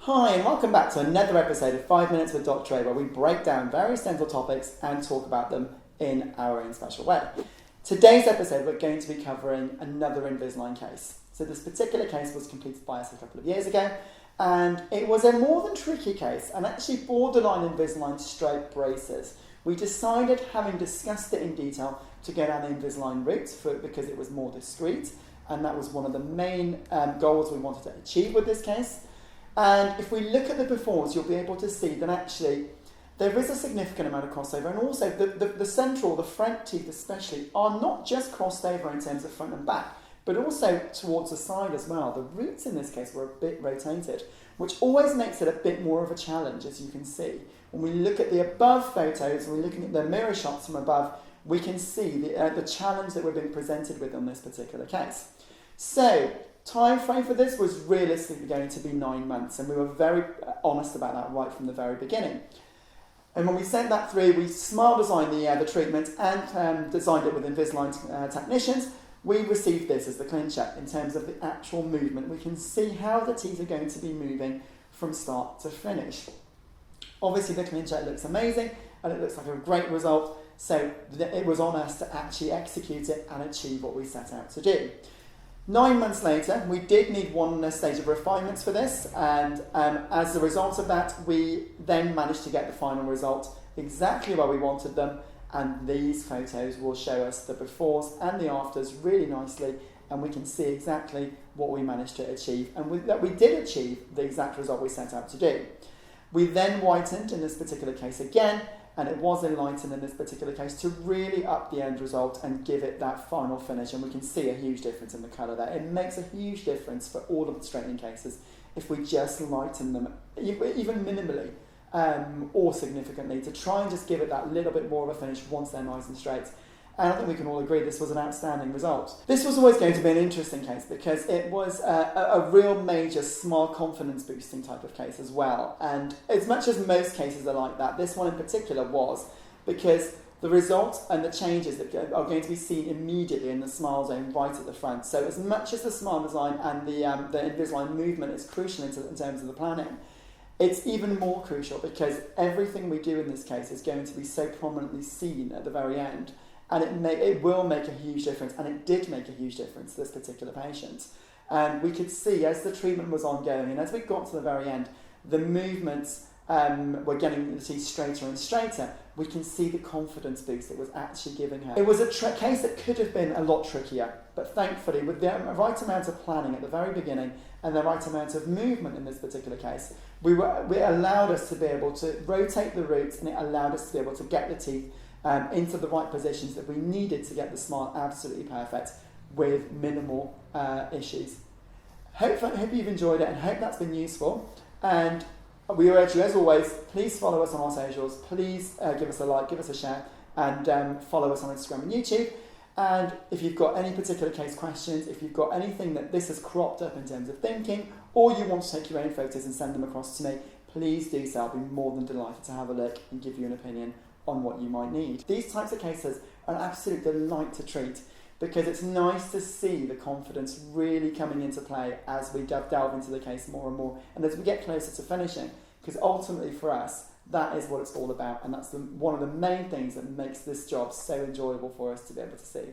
Hi and welcome back to another episode of 5 Minutes with Dr. A, where we break down various dental topics and talk about them in our own special way. Today's episode we're going to be covering another Invisalign case. So this particular case was completed by us a couple of years ago, and it was a more than tricky case and actually borderline Invisalign straight braces. We decided, having discussed it in detail, to go down the Invisalign route because it was more discreet, and that was one of the main goals we wanted to achieve with this case. And if we look at the befores, you'll be able to see that actually there is a significant amount of crossover, and also the central, the front teeth especially, are not just crossed over in terms of front and back, but also towards the side as well. The roots in this case were a bit rotated, which always makes it a bit more of a challenge, as you can see. When we look at the above photos, and we're looking at the mirror shots from above, we can see the challenge that we're being presented with on this particular case. So, time frame for this was realistically going to be 9 months, and we were very honest about that right from the very beginning. And when we sent that through, we smart designed the treatment and designed it with Invisalign technicians. We received this as the clincheck in terms of the actual movement. We can see how the teeth are going to be moving from start to finish. Obviously the clincheck looks amazing and it looks like a great result, so it was on us to actually execute it and achieve what we set out to do. 9 months later, we did need one stage of refinements for this, and as a result of that, we then managed to get the final result exactly where we wanted them, and these photos will show us the befores and the afters really nicely, and we can see exactly what we managed to achieve, and that we did achieve the exact result we set out to do. We then whitened in this particular case again, and it was enlightened in this particular case to really up the end result and give it that final finish, and we can see a huge difference in the colour there. It makes a huge difference for all of the straightening cases if we just lighten them, even minimally or significantly, to try and just give it that little bit more of a finish once they're nice and straight. And I think we can all agree this was an outstanding result. This was always going to be an interesting case because it was a real major smile confidence boosting type of case as well. And as much as most cases are like that, this one in particular was, because the results and the changes that are going to be seen immediately in the smile zone right at the front. So as much as the smile design and the Invisalign movement is crucial in terms of the planning, it's even more crucial because everything we do in this case is going to be so prominently seen at the very end. And it will make a huge difference, and it did make a huge difference to this particular patient. And we could see as the treatment was ongoing, and as we got to the very end, the movements were getting the teeth straighter and straighter. We can see the confidence boost it was actually giving her. It was a case that could have been a lot trickier, but thankfully, with the right amount of planning at the very beginning and the right amount of movement in this particular case, it allowed us to be able to rotate the roots, and it allowed us to be able to get the teeth into the right positions that we needed to get the smile absolutely perfect with minimal issues. Hope you've enjoyed it and hope that's been useful. And we urge you, as always, please follow us on our socials. Please give us a like, give us a share, and follow us on Instagram and YouTube. And if you've got any particular case questions, if you've got anything that this has cropped up in terms of thinking, or you want to take your own photos and send them across to me, please do so. I'll be more than delighted to have a look and give you an opinion on what you might need. These types of cases are an absolute delight to treat because it's nice to see the confidence really coming into play as we delve into the case more and more, and as we get closer to finishing, because ultimately for us that is what it's all about, and that's one of the main things that makes this job so enjoyable for us to be able to see.